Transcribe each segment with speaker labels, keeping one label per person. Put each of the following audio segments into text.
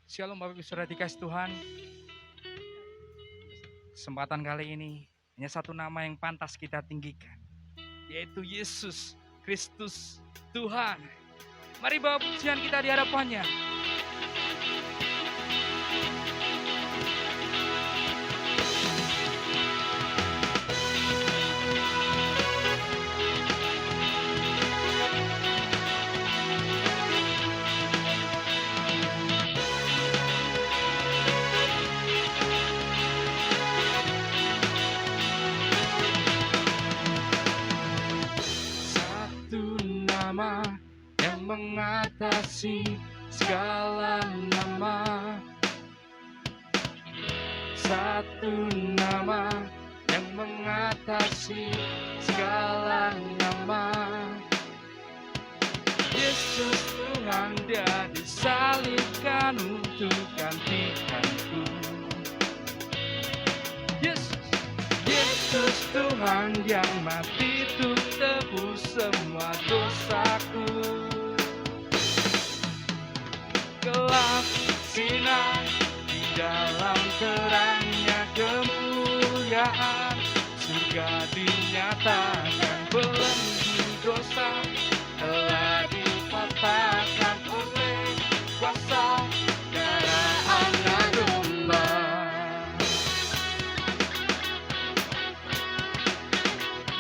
Speaker 1: Shalom Bapak Ibu Saudara dikasih Tuhan. Kesempatan kali ini hanya satu nama yang pantas kita tinggikan, yaitu Yesus Kristus Tuhan. Mari bawa pujian kita di hadapannya. Nama yang mengatasi segala nama, satu nama yang mengatasi segala nama. Yesus Tuhan, Dia disalibkan untuk gantikanku. Yesus Tuhan yang mati untuk tebus semua dosaku. Gelap sinar di dalam terangnya kemuliaan, surga dinyatakan belenggu dosa telah dipatahkan oleh kuasa darah anak domba.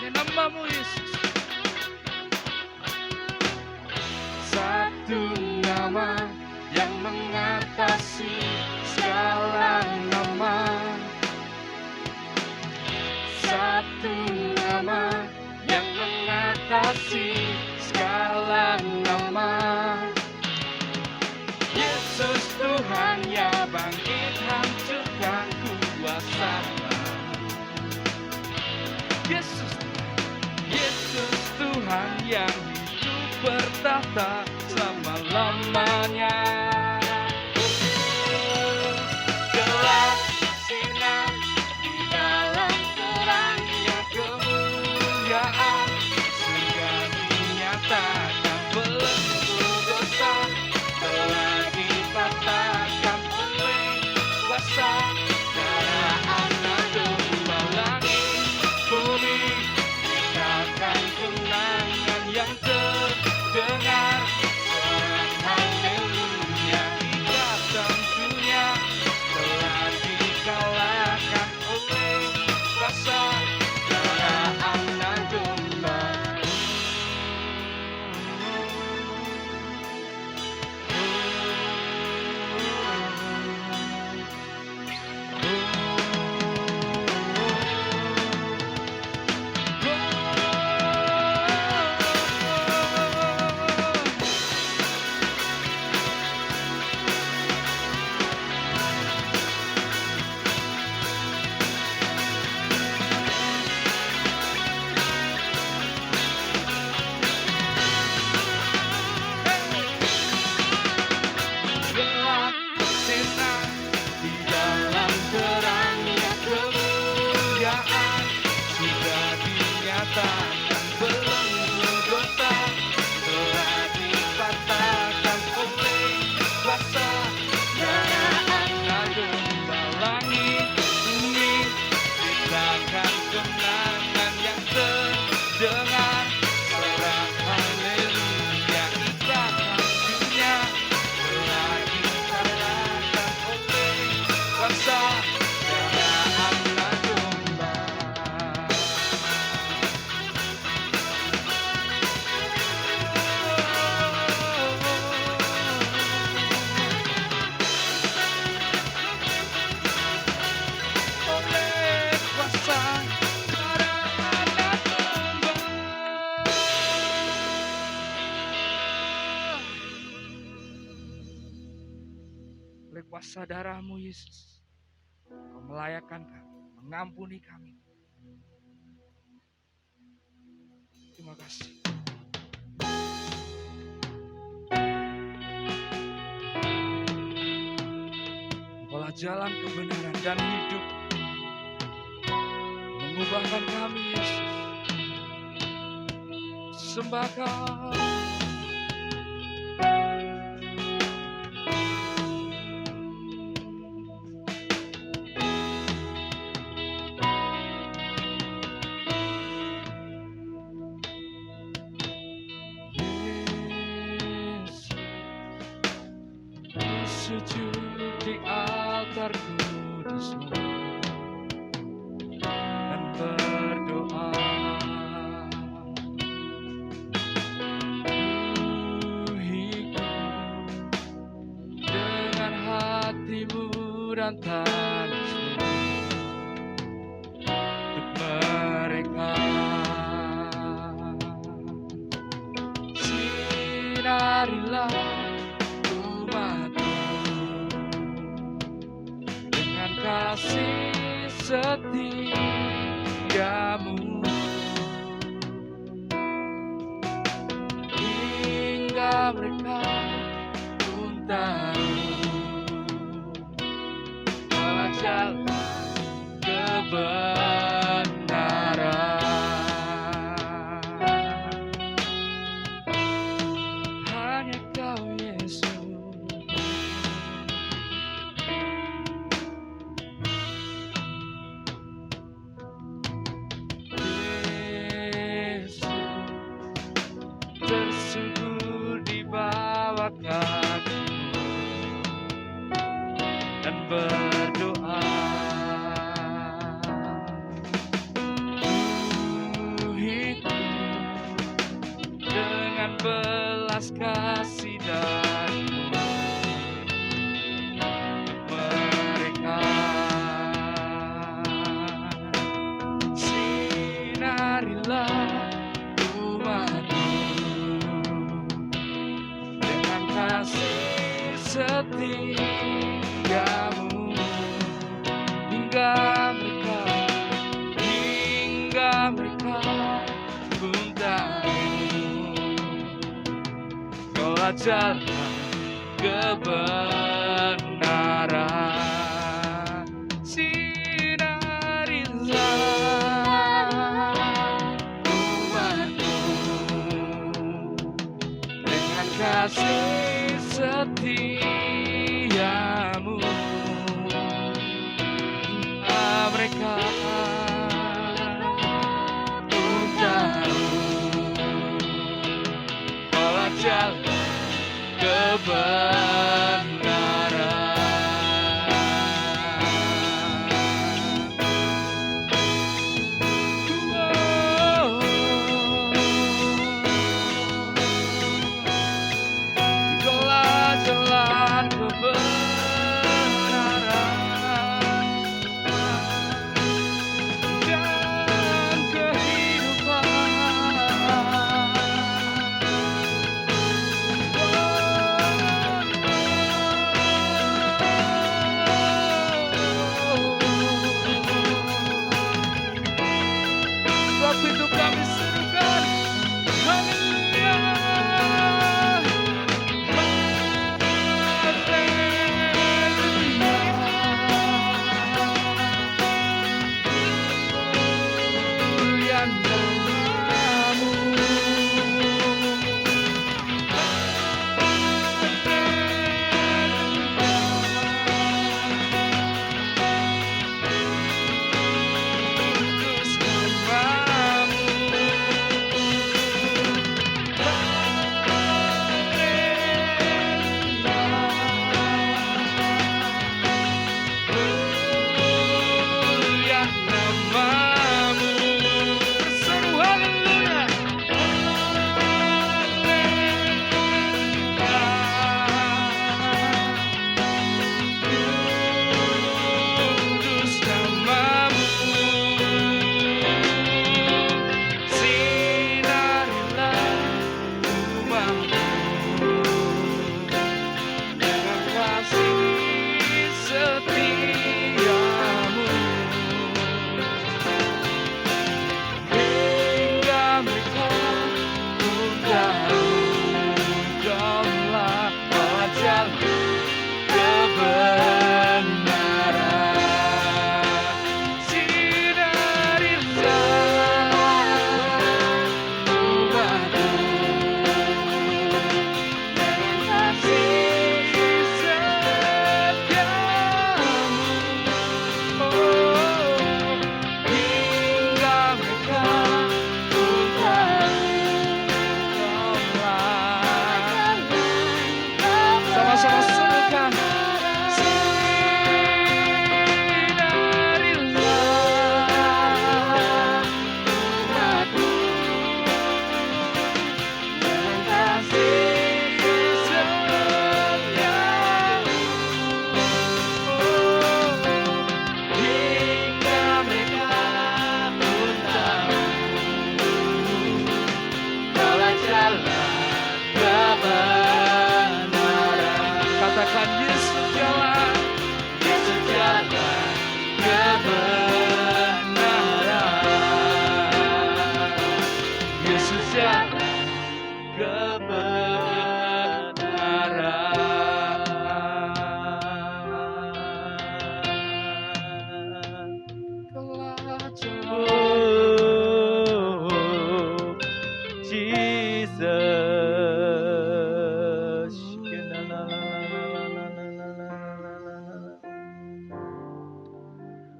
Speaker 1: Namamu Yesus, satu nama yang mengatasi segala nama, satu nama yang mengatasi segala nama. Yesus Tuhan yang bangkit hancurkan kuasa. Yesus Tuhan yang hidup bertahta selama-lamanya. Gelap sinar di dalam terangnya kemuliaan, surga dinyatakan belenggu dosa telah dipatahkan oleh kuasa darah anak domba. Langit bumi akan kemenangan yang terdengar, sorak haleluya, ikatan dunia telah dikalahkan oleh kuasa darah anak domba. Kuasa darah-Mu Yesus, Kau melayakkan kami, mengampuni kami. Terima kasih. Engkaulah jalan kebenaran dan hidup, mengubahkan kami Yesus. Sembah Kau. sujud di altar kudus-Mu dan berdoa. Ku hidup dengan hatimu dan tangismu untuk mereka. Sinarilah umat-Mu dengan kasih setia-Mu hingga mereka pun tahu bahwa jalan kebenaran hanya Kau, Yesus. Yesus tersungkur di bawah kaki-Mu dan berdoa. Ku hidup dengan belas kasih dari-Mu untuk mereka. Sinarilah umat-Mu dengan kasih setia-Mu hingga mereka pun tahu Kaulah jalan kebenaran. Sinarilah umat-Mu dengan kasih setia-Mu hingga mereka pun tahu Kaulah jalan kebenaran. Kaulah jalan kebenaran dan kehidupan.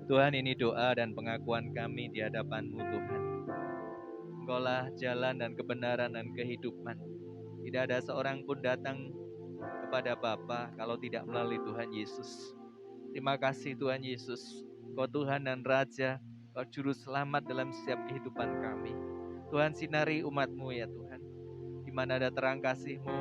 Speaker 2: Tuhan, ini doa dan pengakuan kami di hadapan-Mu Tuhan. Engkaulah jalan dan kebenaran dan kehidupan. Tidak ada seorang pun datang kepada Bapa kalau tidak melalui Tuhan Yesus. Terima kasih Tuhan Yesus. Kau Tuhan dan Raja, Kau Juru Selamat dalam setiap kehidupan kami. Tuhan, sinari umat-Mu ya Tuhan. Di mana ada terang kasih-Mu,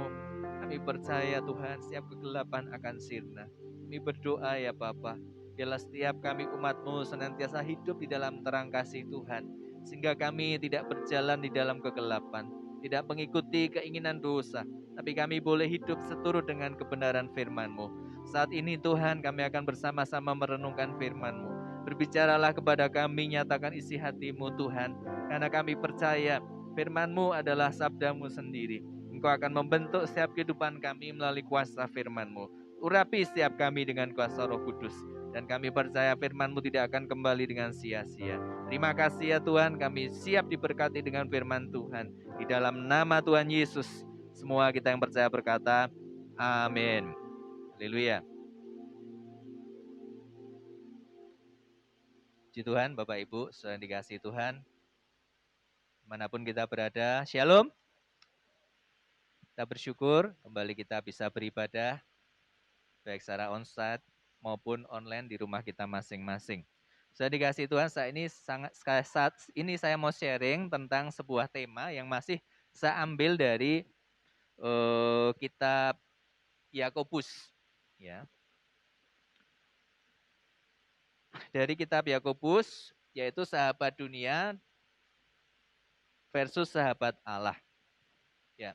Speaker 2: kami percaya Tuhan setiap kegelapan akan sirna. Kami berdoa ya Bapa, biarlah setiap kami umat-Mu senantiasa hidup di dalam terang kasih Tuhan, sehingga kami tidak berjalan di dalam kegelapan, tidak mengikuti keinginan dosa, tapi kami boleh hidup seturut dengan kebenaran firman-Mu. Saat ini Tuhan, kami akan bersama-sama merenungkan firman-Mu. Berbicaralah kepada kami, nyatakan isi hati-Mu Tuhan, karena kami percaya firman-Mu adalah sabda-Mu sendiri. Engkau akan membentuk setiap kehidupan kami melalui kuasa firman-Mu. Urapi setiap kami dengan kuasa Roh Kudus. Dan kami percaya firman-Mu tidak akan kembali dengan sia-sia. Terima kasih ya Tuhan, kami siap diberkati dengan firman Tuhan. Di dalam nama Tuhan Yesus, semua kita yang percaya berkata, amin. Haleluya. Puji Tuhan, Bapak Ibu, saudara dikasihi Tuhan, dimanapun kita berada, shalom. Kita bersyukur kembali kita bisa beribadah, baik secara onsite maupun online di rumah kita masing-masing. Saudara dikasihi Tuhan, saat ini saya mau sharing tentang sebuah tema yang masih saya ambil dari kitab Yakobus, ya. Dari kitab Yakobus, yaitu sahabat dunia versus sahabat Allah. Ya.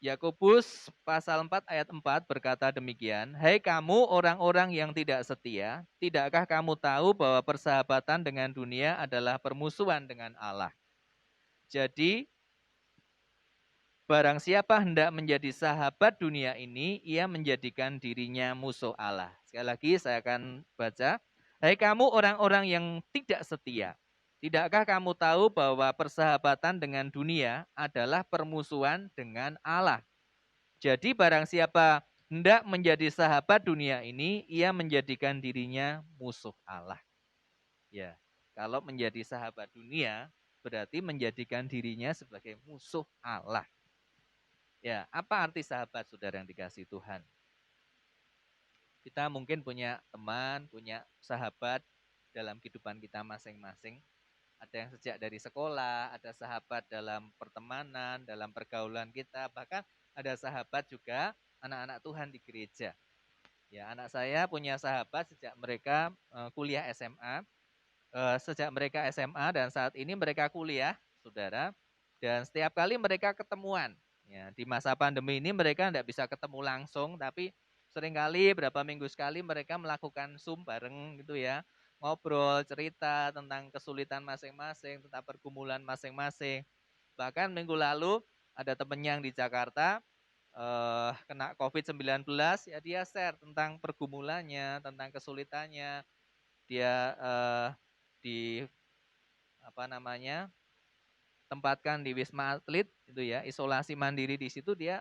Speaker 2: Yakobus pasal 4 ayat 4 berkata demikian, "Hai kamu orang-orang yang tidak setia, tidakkah kamu tahu bahwa persahabatan dengan dunia adalah permusuhan dengan Allah? Jadi, barang siapa hendak menjadi sahabat dunia ini, ia menjadikan dirinya musuh Allah." Sekali lagi saya akan baca. Hai kamu orang-orang yang tidak setia, tidakkah kamu tahu bahwa persahabatan dengan dunia adalah permusuhan dengan Allah? Jadi barang siapa hendak menjadi sahabat dunia ini, ia menjadikan dirinya musuh Allah. Ya, kalau menjadi sahabat dunia, berarti menjadikan dirinya sebagai musuh Allah. Ya, apa arti sahabat, saudara yang dikasihi Tuhan? Kita mungkin punya teman, punya sahabat dalam kehidupan kita masing-masing. Ada yang sejak dari sekolah, ada sahabat dalam pertemanan, dalam pergaulan kita, bahkan ada sahabat juga anak-anak Tuhan di gereja. Ya, anak saya punya sahabat sejak mereka kuliah SMA, sejak mereka SMA dan saat ini mereka kuliah, saudara. Dan setiap kali mereka ketemuan, ya, di masa pandemi ini mereka tidak bisa ketemu langsung, tapi seringkali berapa minggu sekali mereka melakukan Zoom bareng gitu ya, ngobrol, cerita tentang kesulitan masing-masing, tentang pergumulan masing-masing. Bahkan minggu lalu ada temennya yang di Jakarta kena COVID-19, ya dia share tentang pergumulannya, tentang kesulitannya. Dia di tempatkan di Wisma Atlet itu ya, isolasi mandiri di situ, dia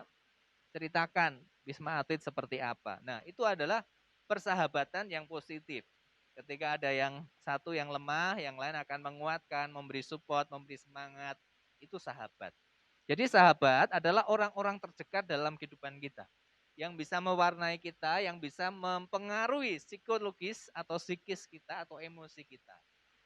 Speaker 2: ceritakan Wisma Atlet seperti apa. Nah, itu adalah persahabatan yang positif. Ketika ada yang satu yang lemah, yang lain akan menguatkan, memberi support, memberi semangat. Itu sahabat. Jadi sahabat adalah orang-orang terdekat dalam kehidupan kita, yang bisa mewarnai kita, yang bisa mempengaruhi psikologis atau psikis kita atau emosi kita.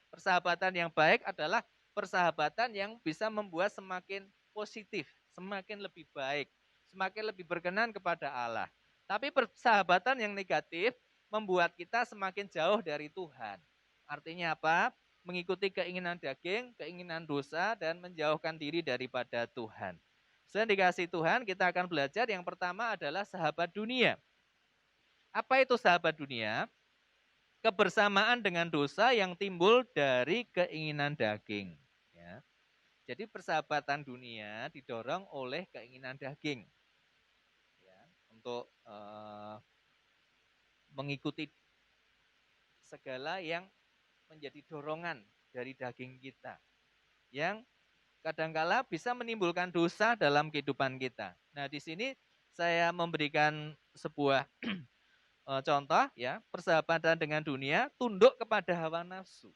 Speaker 2: Persahabatan yang baik adalah persahabatan yang bisa membuat semakin positif, semakin lebih baik, semakin lebih berkenan kepada Allah. Tapi persahabatan yang negatif membuat kita semakin jauh dari Tuhan. Artinya apa? Mengikuti keinginan daging, keinginan dosa, dan menjauhkan diri daripada Tuhan. Selain dikasih Tuhan, kita akan belajar yang pertama adalah sahabat dunia. Apa itu sahabat dunia? Kebersamaan dengan dosa yang timbul dari keinginan daging. Ya. Jadi persahabatan dunia didorong oleh keinginan daging, ya, untuk mengikuti segala yang menjadi dorongan dari daging kita, yang kadangkala bisa menimbulkan dosa dalam kehidupan kita. Nah, di sini saya memberikan sebuah contoh ya, persahabatan dengan dunia tunduk kepada hawa nafsu.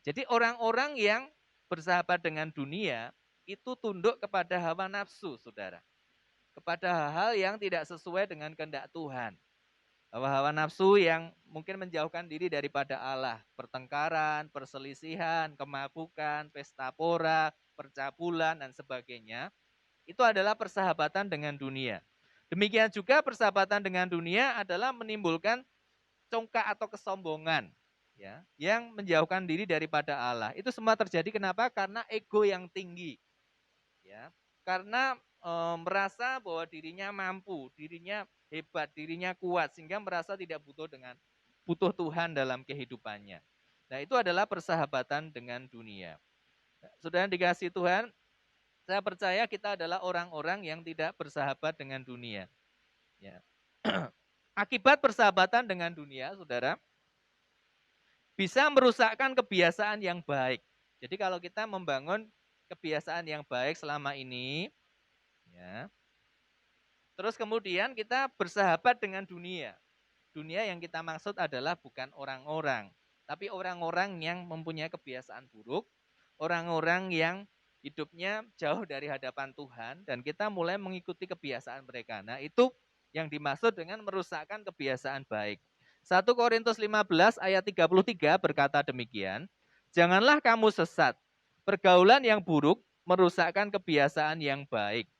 Speaker 2: Jadi orang-orang yang bersahabat dengan dunia itu tunduk kepada hawa nafsu, saudara. Kepada hal-hal yang tidak sesuai dengan kehendak Tuhan. Hawa-hawa nafsu yang mungkin menjauhkan diri daripada Allah. Pertengkaran, perselisihan, kemabukan, pesta pora, percabulan, dan sebagainya. Itu adalah persahabatan dengan dunia. Demikian juga persahabatan dengan dunia adalah menimbulkan congkak atau kesombongan, ya, yang menjauhkan diri daripada Allah. Itu semua terjadi kenapa? Karena ego yang tinggi, ya, karena merasa bahwa dirinya mampu, dirinya hebat, dirinya kuat, sehingga merasa tidak butuh Tuhan dalam kehidupannya. Nah, itu adalah persahabatan dengan dunia. Saudara dikasih Tuhan, saya percaya kita adalah orang-orang yang tidak bersahabat dengan dunia. Ya. Akibat persahabatan dengan dunia, saudara, bisa merusakkan kebiasaan yang baik. Jadi kalau kita membangun kebiasaan yang baik selama ini, ya, terus kemudian kita bersahabat dengan dunia. Dunia yang kita maksud adalah bukan orang-orang, tapi orang-orang yang mempunyai kebiasaan buruk, orang-orang yang hidupnya jauh dari hadapan Tuhan, dan kita mulai mengikuti kebiasaan mereka. Nah, itu yang dimaksud dengan merusakkan kebiasaan baik. 1 Korintus 15 ayat 33 berkata demikian, janganlah kamu sesat, pergaulan yang buruk merusakkan kebiasaan yang baik.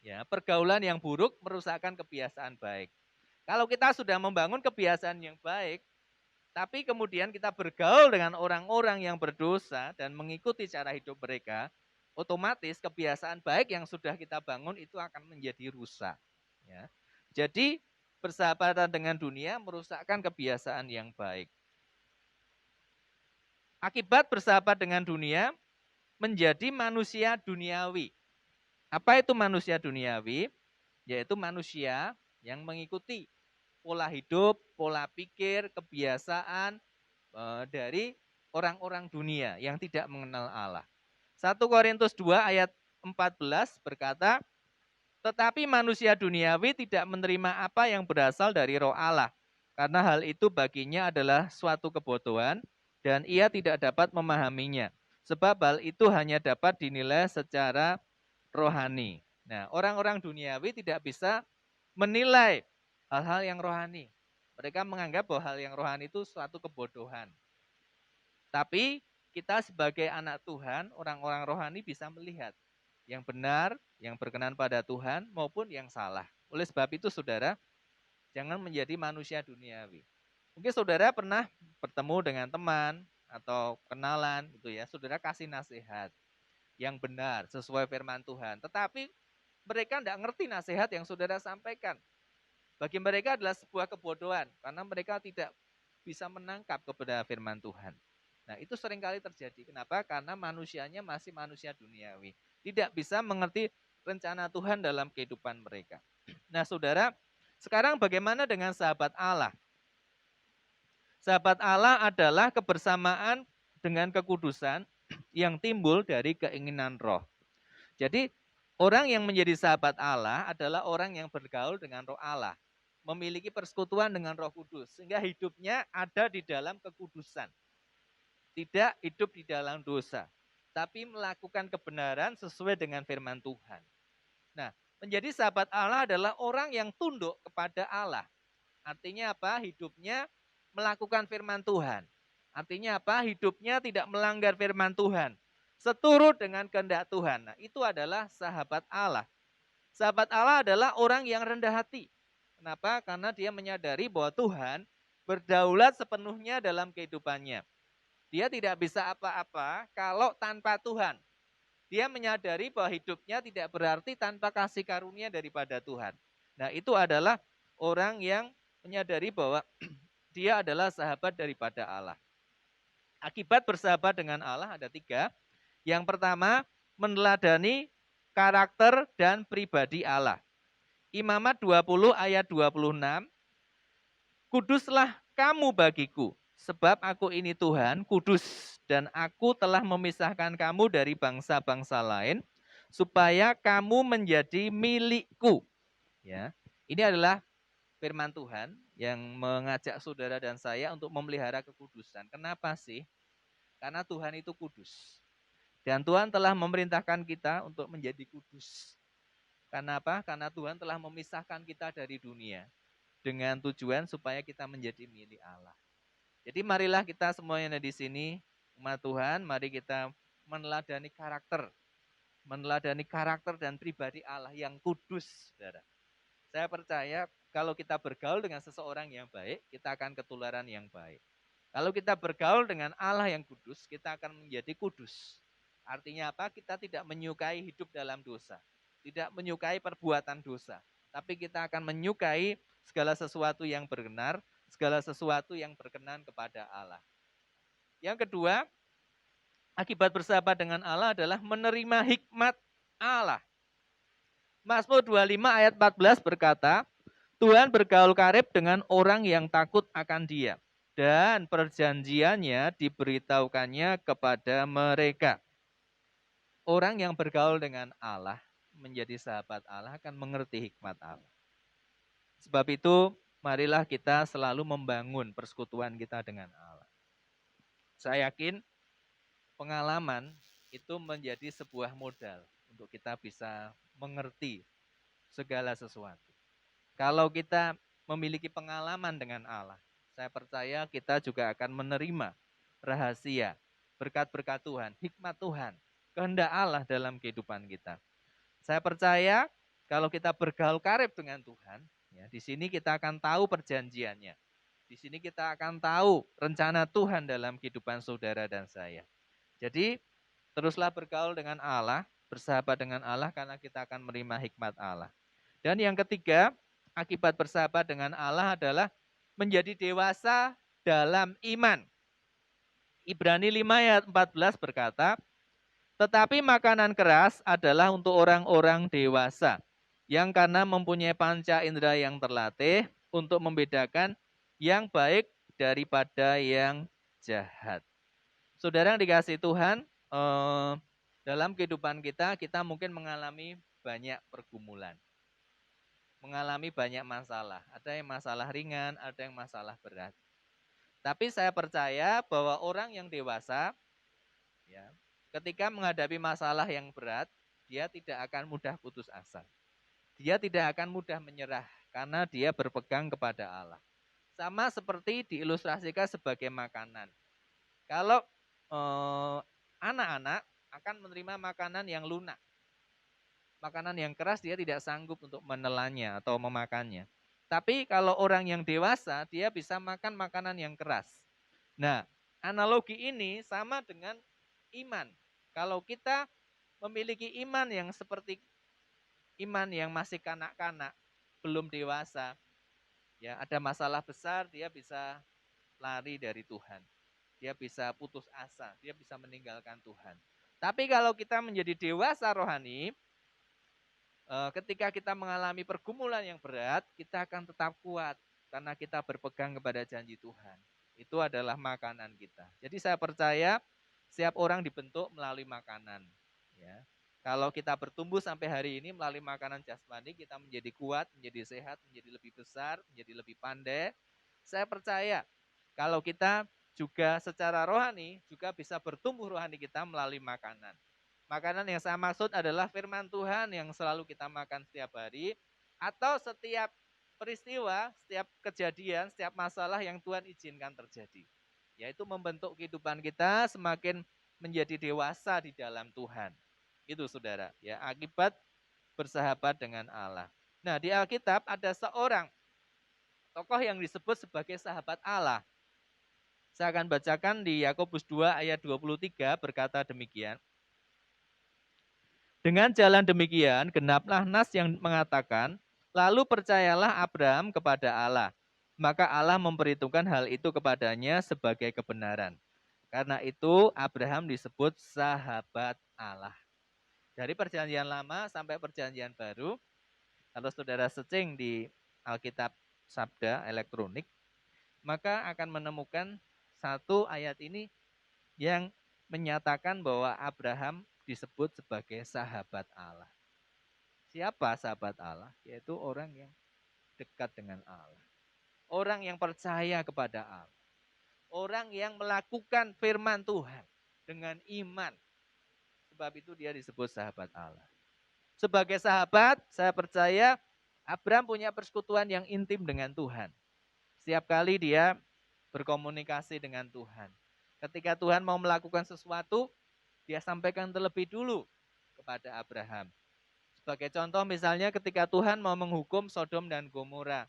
Speaker 2: Ya, pergaulan yang buruk merusakkan kebiasaan baik. Kalau kita sudah membangun kebiasaan yang baik, tapi kemudian kita bergaul dengan orang-orang yang berdosa dan mengikuti cara hidup mereka, otomatis kebiasaan baik yang sudah kita bangun itu akan menjadi rusak. Ya. Jadi persahabatan dengan dunia merusakkan kebiasaan yang baik. Akibat bersahabat dengan dunia menjadi manusia duniawi. Apa itu manusia duniawi? Yaitu manusia yang mengikuti pola hidup, pola pikir, kebiasaan dari orang-orang dunia yang tidak mengenal Allah. 1 Korintus 2 ayat 14 berkata, tetapi manusia duniawi tidak menerima apa yang berasal dari roh Allah, karena hal itu baginya adalah suatu kebodohan dan ia tidak dapat memahaminya, sebab hal itu hanya dapat dinilai secara rohani. Nah, orang-orang duniawi tidak bisa menilai hal-hal yang rohani. Mereka menganggap bahwa hal yang rohani itu suatu kebodohan. Tapi kita sebagai anak Tuhan, orang-orang rohani bisa melihat yang benar, yang berkenan pada Tuhan maupun yang salah. Oleh sebab itu saudara, jangan menjadi manusia duniawi. Mungkin saudara pernah bertemu dengan teman atau kenalan gitu ya, saudara kasih nasihat yang benar sesuai firman Tuhan. Tetapi mereka tidak ngerti nasihat yang saudara sampaikan. Bagi mereka adalah sebuah kebodohan karena mereka tidak bisa menangkap kepada firman Tuhan. Nah, itu seringkali terjadi. Kenapa? Karena manusianya masih manusia duniawi. Tidak bisa mengerti rencana Tuhan dalam kehidupan mereka. Nah, saudara, sekarang bagaimana dengan sahabat Allah? Sahabat Allah adalah kebersamaan dengan kekudusan yang timbul dari keinginan roh. Jadi, orang yang menjadi sahabat Allah adalah orang yang bergaul dengan roh Allah, memiliki persekutuan dengan Roh Kudus, sehingga hidupnya ada di dalam kekudusan. Tidak hidup di dalam dosa, tapi melakukan kebenaran sesuai dengan firman Tuhan. Nah, menjadi sahabat Allah adalah orang yang tunduk kepada Allah. Artinya apa? Hidupnya melakukan firman Tuhan. Artinya apa? Hidupnya tidak melanggar firman Tuhan. Seturut dengan kehendak Tuhan. Nah, itu adalah sahabat Allah. Sahabat Allah adalah orang yang rendah hati. Kenapa? Karena dia menyadari bahwa Tuhan berdaulat sepenuhnya dalam kehidupannya. Dia tidak bisa apa-apa kalau tanpa Tuhan. Dia menyadari bahwa hidupnya tidak berarti tanpa kasih karunia daripada Tuhan. Nah, itu adalah orang yang menyadari bahwa dia adalah sahabat daripada Allah. Akibat bersahabat dengan Allah ada 3. Yang pertama, meneladani karakter dan pribadi Allah. Imamat 20 ayat 26, kuduslah kamu bagiku, sebab aku ini Tuhan, kudus, dan aku telah memisahkan kamu dari bangsa-bangsa lain, supaya kamu menjadi milikku. Ya, ini adalah firman Tuhan yang mengajak saudara dan saya untuk memelihara kekudusan. Kenapa sih? Karena Tuhan itu kudus. Dan Tuhan telah memerintahkan kita untuk menjadi kudus. Karena apa? Karena Tuhan telah memisahkan kita dari dunia dengan tujuan supaya kita menjadi milik Allah. Jadi marilah kita semua yang ada di sini, umat Tuhan, mari kita meneladani karakter dan pribadi Allah yang kudus, saudara. Saya percaya kalau kita bergaul dengan seseorang yang baik, kita akan ketularan yang baik. Kalau kita bergaul dengan Allah yang kudus, kita akan menjadi kudus. Artinya apa? Kita tidak menyukai hidup dalam dosa, tidak menyukai perbuatan dosa, tapi kita akan menyukai segala sesuatu yang benar, segala sesuatu yang berkenan kepada Allah. Yang kedua, akibat bersahabat dengan Allah adalah menerima hikmat Allah. Mazmur 25 ayat 14 berkata, Tuhan bergaul karib dengan orang yang takut akan Dia, dan perjanjiannya diberitahukannya kepada mereka. Orang yang bergaul dengan Allah, menjadi sahabat Allah, akan mengerti hikmat Allah. Sebab itu, marilah kita selalu membangun persekutuan kita dengan Allah. Saya yakin pengalaman itu menjadi sebuah modal untuk kita bisa mengerti segala sesuatu. Kalau kita memiliki pengalaman dengan Allah, saya percaya kita juga akan menerima rahasia, berkat-berkat Tuhan, hikmat Tuhan, kehendak Allah dalam kehidupan kita. Saya percaya kalau kita bergaul karib dengan Tuhan, ya, di sini kita akan tahu perjanjiannya. Di sini kita akan tahu rencana Tuhan dalam kehidupan saudara dan saya. Jadi, teruslah bergaul dengan Allah, bersahabat dengan Allah karena kita akan menerima hikmat Allah. Dan yang ketiga, akibat bersahabat dengan Allah adalah menjadi dewasa dalam iman. Ibrani 5 ayat 14 berkata, tetapi makanan keras adalah untuk orang-orang dewasa, yang karena mempunyai panca indera yang terlatih untuk membedakan yang baik daripada yang jahat. Saudara yang dikasihi Tuhan, dalam kehidupan kita mungkin mengalami banyak pergumulan. Mengalami banyak masalah. Ada yang masalah ringan, ada yang masalah berat. Tapi saya percaya bahwa orang yang dewasa, ya, ketika menghadapi masalah yang berat, dia tidak akan mudah putus asa. Dia tidak akan mudah menyerah karena dia berpegang kepada Allah. Sama seperti diilustrasikan sebagai makanan. Kalau anak-anak akan menerima makanan yang lunak. Makanan yang keras dia tidak sanggup untuk menelannya atau memakannya. Tapi kalau orang yang dewasa, dia bisa makan makanan yang keras. Nah, analogi ini sama dengan iman. Kalau kita memiliki iman yang seperti iman yang masih kanak-kanak, belum dewasa, ya ada masalah besar, dia bisa lari dari Tuhan. Dia bisa putus asa, dia bisa meninggalkan Tuhan. Tapi kalau kita menjadi dewasa rohani, ketika kita mengalami pergumulan yang berat, kita akan tetap kuat karena kita berpegang kepada janji Tuhan. Itu adalah makanan kita. Jadi saya percaya setiap orang dibentuk melalui makanan. Ya. Kalau kita bertumbuh sampai hari ini melalui makanan jasmani, kita menjadi kuat, menjadi sehat, menjadi lebih besar, menjadi lebih pandai. Saya percaya kalau kita juga secara rohani juga bisa bertumbuh rohani kita melalui makanan. Makanan yang saya maksud adalah firman Tuhan yang selalu kita makan setiap hari, atau setiap peristiwa, setiap kejadian, setiap masalah yang Tuhan izinkan terjadi. Yaitu membentuk kehidupan kita semakin menjadi dewasa di dalam Tuhan. Itu saudara, ya, akibat bersahabat dengan Allah. Nah, di Alkitab ada seorang tokoh yang disebut sebagai sahabat Allah. Saya akan bacakan di Yakobus 2 ayat 23 berkata demikian. Dengan jalan demikian, genaplah nas yang mengatakan, lalu percayalah Abraham kepada Allah. Maka Allah memperhitungkan hal itu kepadanya sebagai kebenaran. Karena itu Abraham disebut sahabat Allah. Dari perjanjian lama sampai perjanjian baru, kalau saudara searching di Alkitab Sabda elektronik, maka akan menemukan satu ayat ini yang menyatakan bahwa Abraham disebut sebagai sahabat Allah. Siapa sahabat Allah? Yaitu orang yang dekat dengan Allah. Orang yang percaya kepada Allah. Orang yang melakukan firman Tuhan dengan iman. Sebab itu dia disebut sahabat Allah. Sebagai sahabat, saya percaya Abraham punya persekutuan yang intim dengan Tuhan. Setiap kali dia berkomunikasi dengan Tuhan. Ketika Tuhan mau melakukan sesuatu, dia sampaikan terlebih dulu kepada Abraham. Sebagai contoh misalnya ketika Tuhan mau menghukum Sodom dan Gomora,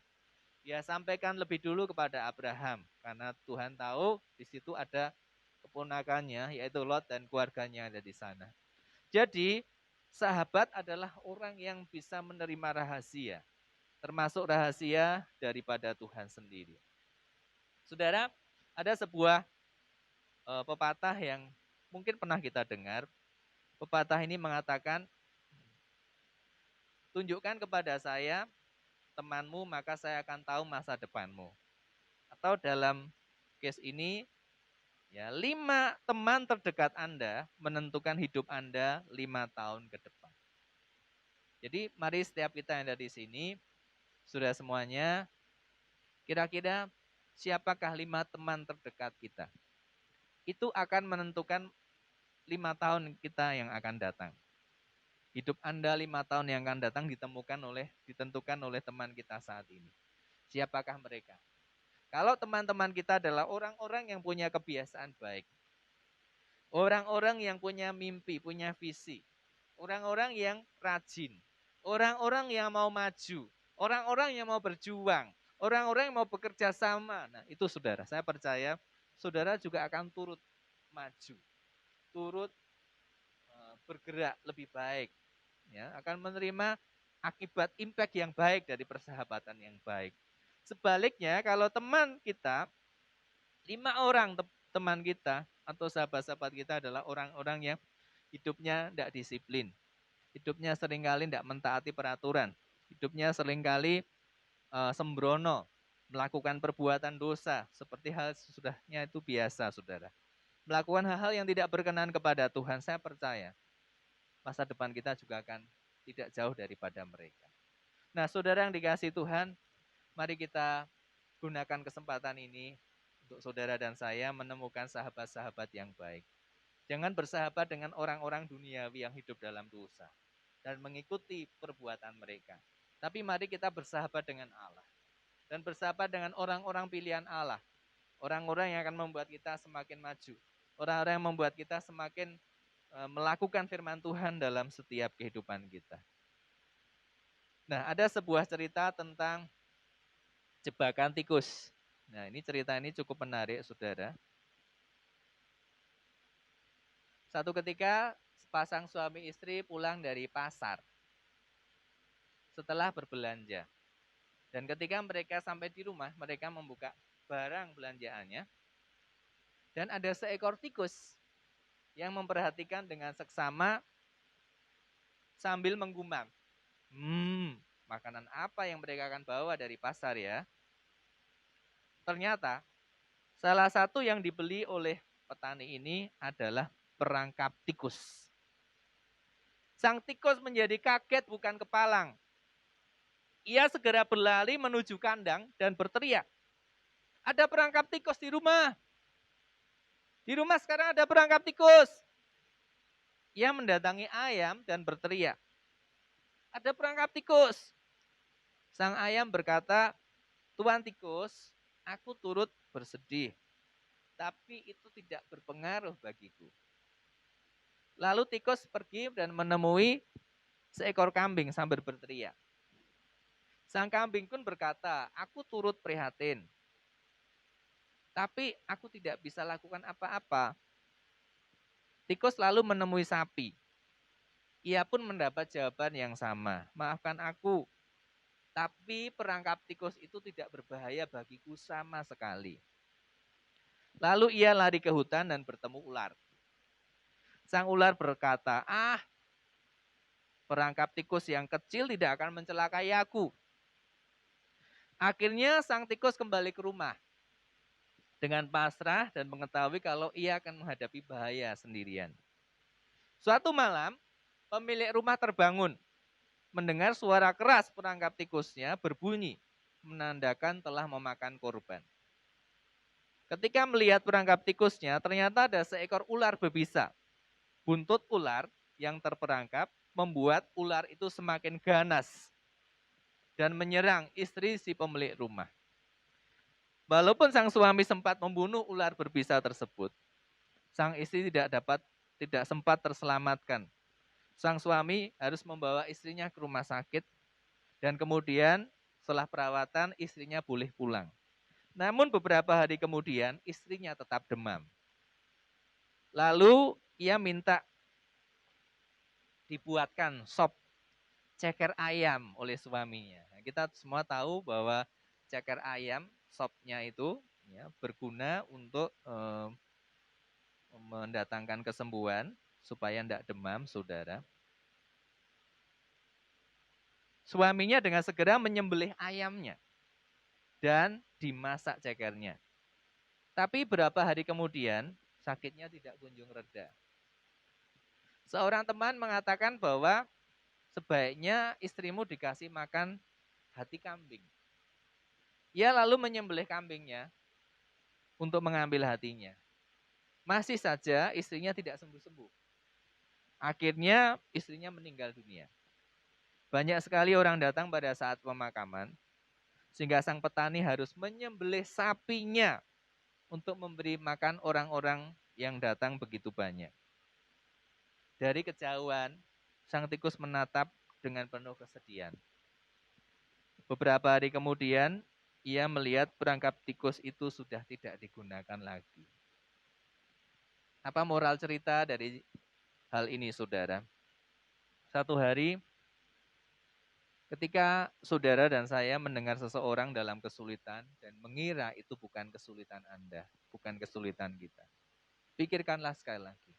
Speaker 2: dia sampaikan lebih dulu kepada Abraham. Karena Tuhan tahu di situ ada keponakannya, yaitu Lot dan keluarganya ada di sana. Jadi, sahabat adalah orang yang bisa menerima rahasia, termasuk rahasia daripada Tuhan sendiri. Saudara, ada sebuah pepatah yang mungkin pernah kita dengar. Pepatah ini mengatakan, tunjukkan kepada saya temanmu, maka saya akan tahu masa depanmu. Atau dalam case ini, ya 5 teman terdekat Anda menentukan hidup Anda 5 tahun ke depan. Jadi mari setiap kita yang ada di sini, sudah semuanya, kira-kira siapakah 5 teman terdekat kita? Itu akan menentukan 5 tahun kita yang akan datang. Hidup Anda 5 tahun yang akan datang ditentukan oleh teman kita saat ini. Siapakah mereka? Kalau teman-teman kita adalah orang-orang yang punya kebiasaan baik, orang-orang yang punya mimpi, punya visi, orang-orang yang rajin, orang-orang yang mau maju, orang-orang yang mau berjuang, orang-orang yang mau bekerja sama. Nah, itu saudara, saya percaya saudara juga akan turut maju, turut bergerak lebih baik, ya, akan menerima akibat impact yang baik dari persahabatan yang baik. Sebaliknya, kalau teman kita, 5 orang teman kita atau sahabat-sahabat kita adalah orang-orang yang hidupnya tidak disiplin, hidupnya seringkali tidak mentaati peraturan, hidupnya seringkali sembrono, melakukan perbuatan dosa, seperti hal sesudahnya itu biasa, saudara. Melakukan hal-hal yang tidak berkenan kepada Tuhan, saya percaya masa depan kita juga akan tidak jauh daripada mereka. Nah, saudara yang dikasihi Tuhan, mari kita gunakan kesempatan ini untuk saudara dan saya menemukan sahabat-sahabat yang baik. Jangan bersahabat dengan orang-orang duniawi yang hidup dalam dosa dan mengikuti perbuatan mereka. Tapi mari kita bersahabat dengan Allah dan bersahabat dengan orang-orang pilihan Allah. Orang-orang yang akan membuat kita semakin maju. Orang-orang yang membuat kita semakin melakukan firman Tuhan dalam setiap kehidupan kita. Nah, ada sebuah cerita tentang jebakan tikus. Nah, ini cerita ini cukup menarik, saudara. Satu ketika, sepasang suami istri pulang dari pasar setelah berbelanja. Dan ketika mereka sampai di rumah, mereka membuka barang belanjaannya. Dan ada seekor tikus yang memperhatikan dengan seksama sambil menggumam. Makanan apa yang mereka akan bawa dari pasar ya? Ternyata salah satu yang dibeli oleh petani ini adalah perangkap tikus. Sang tikus menjadi kaget bukan kepalang. Ia segera berlari menuju kandang dan berteriak, "Ada perangkap tikus di rumah. Di rumah sekarang ada perangkap tikus." Ia mendatangi ayam dan berteriak, "Ada perangkap tikus." Sang ayam berkata, "Tuan tikus, aku turut bersedih, tapi itu tidak berpengaruh bagiku." Lalu tikus pergi dan menemui seekor kambing sambil berteriak. Sang kambing pun berkata, "Aku turut prihatin, tapi aku tidak bisa lakukan apa-apa." Tikus lalu menemui sapi. Ia pun mendapat jawaban yang sama, "Maafkan aku, tapi perangkap tikus itu tidak berbahaya bagiku sama sekali." Lalu ia lari ke hutan dan bertemu ular. Sang ular berkata, perangkap tikus yang kecil tidak akan mencelakai aku." Akhirnya sang tikus kembali ke rumah dengan pasrah dan mengetahui kalau ia akan menghadapi bahaya sendirian. Suatu malam, pemilik rumah terbangun mendengar suara keras perangkap tikusnya berbunyi. menandakan telah memakan korban. Ketika melihat perangkap tikusnya, ternyata ada seekor ular berbisa. Buntut ular yang terperangkap membuat ular itu semakin ganas dan menyerang istri si pemilik rumah. Walaupun sang suami sempat membunuh ular berbisa tersebut, sang istri tidak sempat terselamatkan. Sang suami harus membawa istrinya ke rumah sakit dan kemudian setelah perawatan istrinya boleh pulang. Namun beberapa hari kemudian istrinya tetap demam. Lalu ia minta dibuatkan sop ceker ayam oleh suaminya. Nah, kita semua tahu bahwa ceker ayam sopnya itu ya, berguna untuk mendatangkan kesembuhan supaya tidak demam, saudara. Suaminya dengan segera menyembelih ayamnya dan dimasak cekernya. Tapi berapa hari kemudian sakitnya tidak kunjung reda. Seorang teman mengatakan bahwa sebaiknya istrimu dikasih makan hati kambing. Ia lalu menyembelih kambingnya untuk mengambil hatinya. Masih saja istrinya tidak sembuh-sembuh. Akhirnya istrinya meninggal dunia. Banyak sekali orang datang pada saat pemakaman, sehingga sang petani harus menyembelih sapinya untuk memberi makan orang-orang yang datang begitu banyak. Dari kejauhan, sang tikus menatap dengan penuh kesedihan. Beberapa hari kemudian, ia melihat perangkap tikus itu sudah tidak digunakan lagi. Apa moral cerita dari hal ini, saudara? Satu hari, ketika saudara dan saya mendengar seseorang dalam kesulitan dan mengira itu bukan kesulitan Anda, bukan kesulitan kita. Pikirkanlah sekali lagi.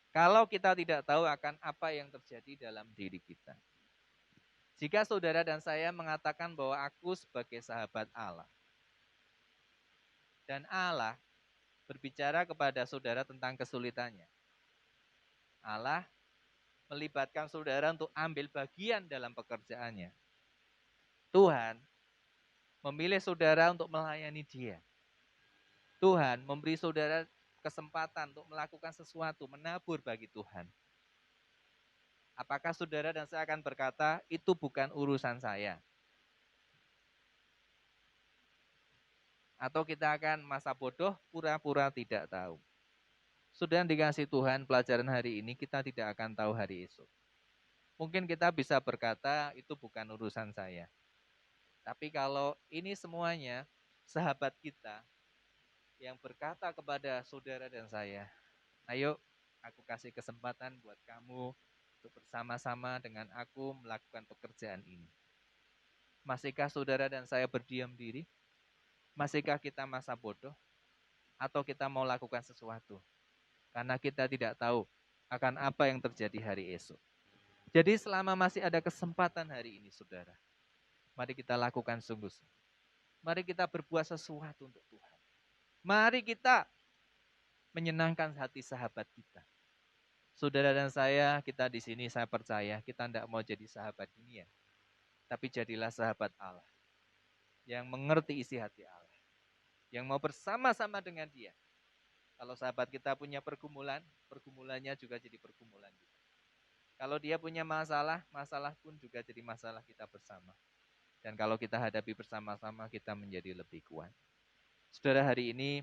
Speaker 2: Kalau kita tidak tahu akan apa yang terjadi dalam diri kita. Jika saudara dan saya mengatakan bahwa aku sebagai sahabat Allah, dan Allah berbicara kepada saudara tentang kesulitannya. Allah melibatkan saudara untuk ambil bagian dalam pekerjaannya. Tuhan memilih saudara untuk melayani Dia. Tuhan memberi saudara kesempatan untuk melakukan sesuatu, menabur bagi Tuhan. Apakah saudara dan saya akan berkata, itu bukan urusan saya? Atau kita akan masa bodoh, pura-pura tidak tahu? Sudah dikasih Tuhan pelajaran hari ini, kita tidak akan tahu hari esok. Mungkin kita bisa berkata, itu bukan urusan saya. Tapi kalau ini semuanya sahabat kita yang berkata kepada saudara dan saya, ayo aku kasih kesempatan buat kamu untuk bersama-sama dengan aku melakukan pekerjaan ini. Masihkah saudara dan saya berdiam diri? Masihkah kita masa bodoh? Atau kita mau lakukan sesuatu? Karena kita tidak tahu akan apa yang terjadi hari esok. Jadi selama masih ada kesempatan hari ini, saudara, mari kita lakukan sungguh-sungguh. Mari kita berbuat sesuatu untuk Tuhan. Mari kita menyenangkan hati sahabat kita. Saudara dan saya, kita di sini saya percaya kita tidak mau jadi sahabat dunia. Tapi jadilah sahabat Allah. Yang mengerti isi hati Allah. Yang mau bersama-sama dengan Dia. Kalau sahabat kita punya pergumulan, pergumulannya juga jadi pergumulan kita. Kalau dia punya masalah, masalah pun juga jadi masalah kita bersama. Dan kalau kita hadapi bersama-sama, kita menjadi lebih kuat. Saudara, hari ini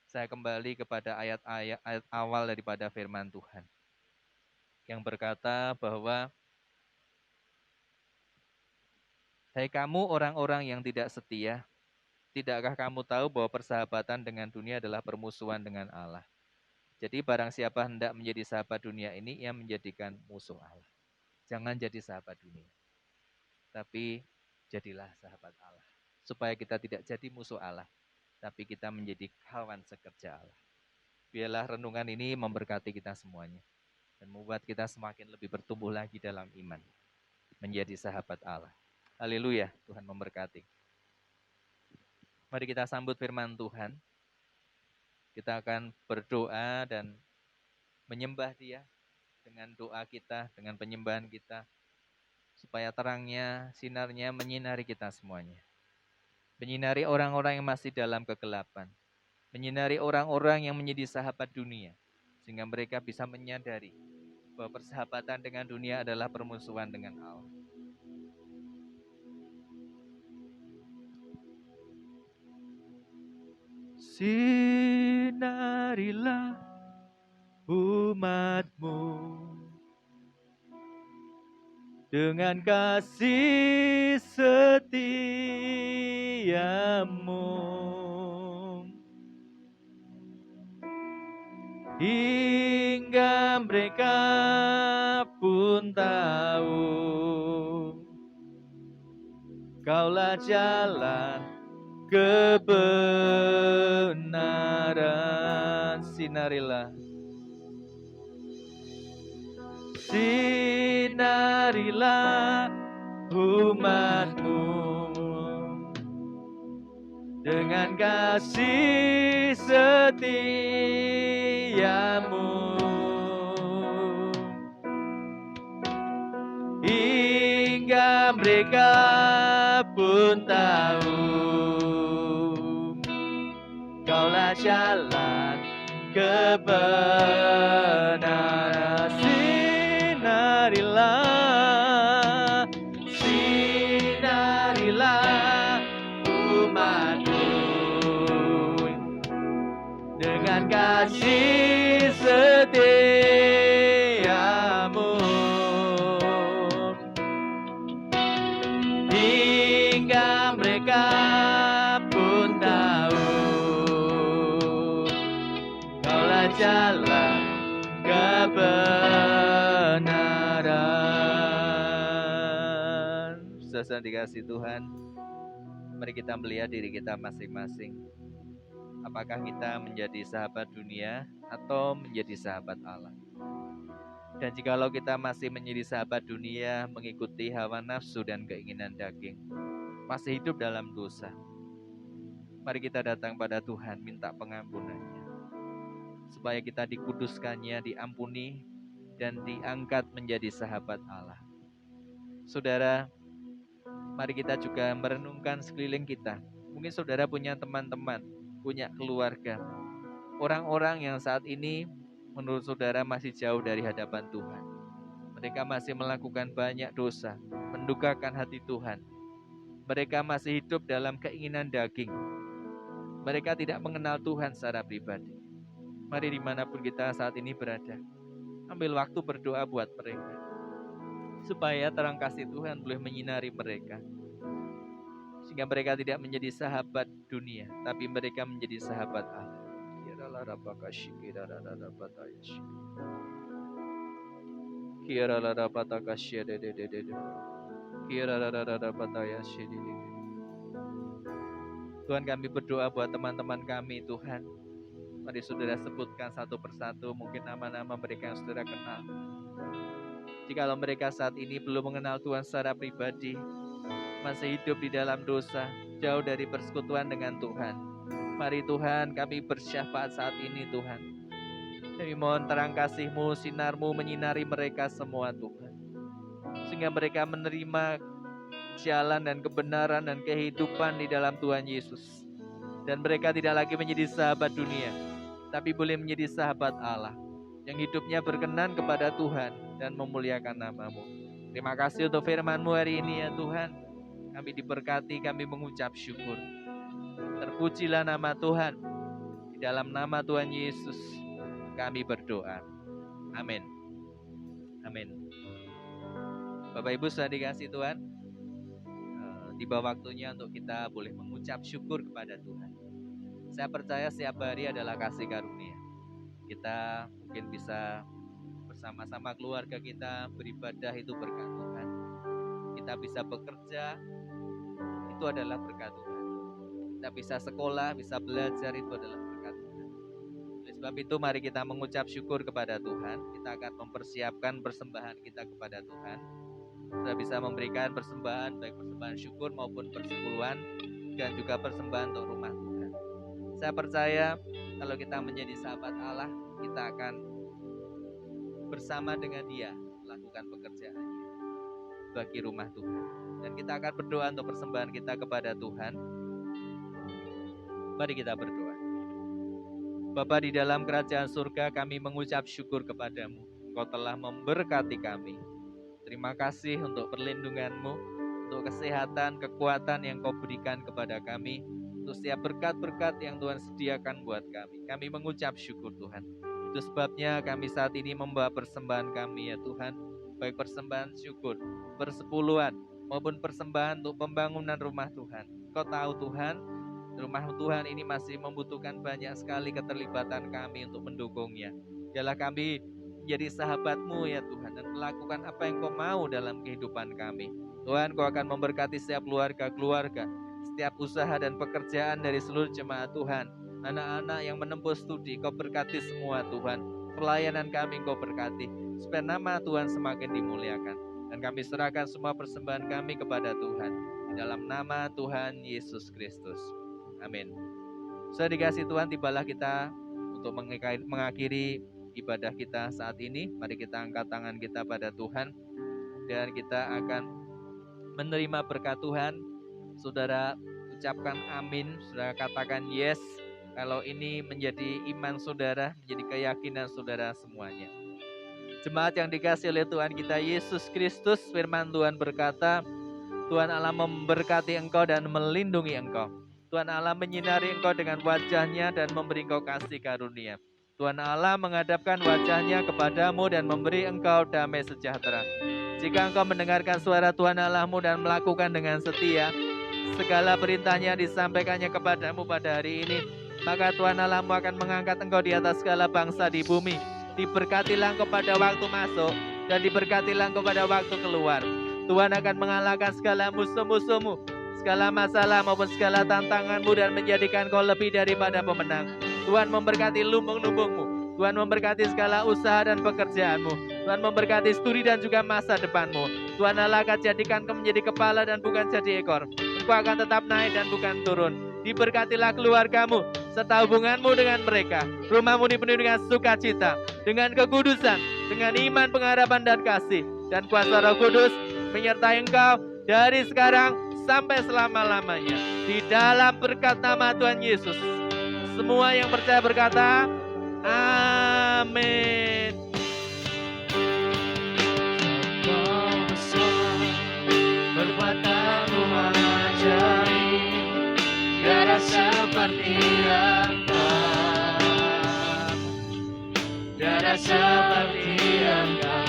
Speaker 2: saya kembali kepada ayat awal daripada firman Tuhan. Yang berkata bahwa, hai kamu orang-orang yang tidak setia, tidakkah kamu tahu bahwa persahabatan dengan dunia adalah permusuhan dengan Allah? Jadi barang siapa hendak menjadi sahabat dunia ini, ia menjadikan musuh Allah. Jangan jadi sahabat dunia. Tapi jadilah sahabat Allah. Supaya kita tidak jadi musuh Allah, tapi kita menjadi kawan sekerja Allah. Biarlah renungan ini memberkati kita semuanya. Dan membuat kita semakin lebih bertumbuh lagi dalam iman. Menjadi sahabat Allah. Haleluya, Tuhan memberkati. Mari kita sambut firman Tuhan. Kita akan berdoa dan menyembah Dia dengan doa kita, dengan penyembahan kita. supaya terangnya, sinarnya menyinari kita semuanya. Menyinari orang-orang yang masih dalam kegelapan. Menyinari orang-orang yang menjadi sahabat dunia. Sehingga mereka bisa menyadari bahwa persahabatan dengan dunia adalah permusuhan dengan Allah. Sinarilah umat-Mu dengan kasih setia-Mu, hingga mereka pun tahu Kaulah jalan kebenaran. Sinarilah umat-Mu dengan kasih setia-Mu, hingga mereka pun tahu Kaulah jalan kebenaran. Sinarilah umat-Mu dengan kasih setia-Mu, hingga mereka pun tahu Kaulah jalan kebenaran. Saudara dikasih Tuhan, mari kita melihat diri kita masing-masing. Apakah kita menjadi sahabat dunia atau menjadi sahabat Allah? Dan jikalau kita masih menjadi sahabat dunia, mengikuti hawa nafsu dan keinginan daging, masih hidup dalam dosa, mari kita datang pada Tuhan, minta pengampunannya, supaya kita dikuduskannya, diampuni, dan diangkat menjadi sahabat Allah. Saudara, mari kita juga merenungkan sekeliling kita. Mungkin saudara punya teman-teman, punya keluarga, orang-orang yang saat ini menurut saudara masih jauh dari hadapan Tuhan. Mereka masih melakukan banyak dosa, mendukakan hati Tuhan. Mereka masih hidup dalam keinginan daging. Mereka tidak mengenal Tuhan secara pribadi. Mari dimanapun kita saat ini berada, ambil waktu berdoa buat mereka, supaya terang kasih Tuhan boleh menyinari mereka, sehingga mereka tidak menjadi sahabat dunia, tapi mereka menjadi sahabat Allah. Tuhan, kami berdoa buat teman-teman kami, Tuhan. Mari saudara sebutkan satu persatu mungkin nama-nama mereka yang saudara kenal. Jikalau mereka saat ini belum mengenal Tuhan secara pribadi, masih hidup di dalam dosa, jauh dari persekutuan dengan Tuhan, mari Tuhan kami bersyafaat saat ini Tuhan. Kami mohon terang kasih-Mu, sinar-Mu menyinari mereka semua Tuhan, sehingga mereka menerima jalan dan kebenaran dan kehidupan di dalam Tuhan Yesus. Dan mereka tidak lagi menjadi sahabat dunia, tapi boleh menjadi sahabat Allah, yang hidupnya berkenan kepada Tuhan dan memuliakan nama-Mu. Terima kasih untuk firman-Mu hari ini ya Tuhan. Kami diberkati, kami mengucap syukur. Terpujilah nama Tuhan. Di dalam nama Tuhan Yesus kami berdoa. Amin. Amin. Bapak Ibu sudah dikasih Tuhan, tiba waktunya untuk kita boleh mengucap syukur kepada Tuhan. Saya percaya setiap hari adalah kasih karunia. Kita mungkin bisa bersama-sama keluarga kita beribadah, itu berkat Tuhan. Kita bisa bekerja, itu adalah berkat Tuhan. Kita bisa sekolah, bisa belajar, itu adalah berkat Tuhan. Oleh sebab itu mari kita mengucap syukur kepada Tuhan. Kita akan mempersiapkan persembahan kita kepada Tuhan. Kita bisa memberikan persembahan, baik persembahan syukur maupun persepuluhan, dan juga persembahan untuk rumah Tuhan. Saya percaya kalau kita menjadi sahabat Allah, kita akan bersama dengan Dia melakukan pekerjaannya. bagi rumah Tuhan. Dan kita akan berdoa untuk persembahan kita kepada Tuhan. Mari kita berdoa. Bapa di dalam kerajaan surga, kami mengucap syukur kepadamu. Engkau telah memberkati kami. Terima kasih untuk perlindungan-Mu, untuk kesehatan, kekuatan yang Kau berikan kepada kami, untuk setiap berkat-berkat yang Tuhan sediakan buat kami. Kami mengucap syukur Tuhan. Itu sebabnya kami saat ini membawa persembahan kami ya Tuhan, baik persembahan syukur, persepuluhan, maupun persembahan untuk pembangunan rumah Tuhan. Kau tahu Tuhan, rumah Tuhan ini masih membutuhkan banyak sekali keterlibatan kami untuk mendukungnya. Biarlah kami menjadi sahabat-Mu ya Tuhan, dan melakukan apa yang Kau mau dalam kehidupan kami. Tuhan, Kau akan memberkati setiap keluarga-keluarga, setiap usaha dan pekerjaan dari seluruh jemaat Tuhan. Anak-anak yang menempuh studi, Kau berkati semua Tuhan. Pelayanan kami Kau berkati, supaya nama Tuhan semakin dimuliakan. Dan kami serahkan semua persembahan kami kepada Tuhan, di dalam nama Tuhan Yesus Kristus. Amin. Sudah dikasih Tuhan, tibalah kita untuk mengakhiri ibadah kita saat ini. Mari kita angkat tangan kita pada Tuhan, dan kita akan menerima berkat Tuhan. Saudara ucapkan amin, saudara katakan yes, kalau ini menjadi iman saudara, menjadi keyakinan saudara semuanya. Jemaat yang dikasihi oleh Tuhan kita Yesus Kristus, firman Tuhan berkata, Tuhan Allah memberkati engkau dan melindungi engkau. Tuhan Allah menyinari engkau dengan wajah-Nya dan memberi engkau kasih karunia. Tuhan Allah menghadapkan wajah-Nya kepadamu dan memberi engkau damai sejahtera. Jika engkau mendengarkan suara Tuhan Allahmu dan melakukan dengan setia segala perintah-Nya disampaikannya kepadamu pada hari ini, maka Tuhan Allahmu akan mengangkat engkau di atas segala bangsa di bumi. Diberkatilah engkau pada waktu masuk, dan diberkatilah engkau pada waktu keluar. Tuhan akan mengalahkan segala musuh-musuhmu, segala masalah maupun segala tantanganmu, dan menjadikan kau lebih daripada pemenang. Tuhan memberkati lumbung-lumbungmu. Tuhan memberkati segala usaha dan pekerjaanmu. Tuhan memberkati studi dan juga masa depanmu. Tuhan Allah akan jadikan kau menjadi kepala dan bukan jadi ekor. Engkau akan tetap naik dan bukan turun. Diberkatilah keluargamu serta hubunganmu dengan mereka. Rumahmu dipenuhi dengan sukacita, dengan kekudusan, dengan iman, pengharapan dan kasih. Dan kuasa Roh Kudus menyertai engkau dari sekarang sampai selama-lamanya. Di dalam berkat nama Tuhan Yesus, semua yang percaya berkata, amin.
Speaker 3: Kau besar, perbuatanmu ajaib, tiada seperti Engkau, tiada seperti Engkau.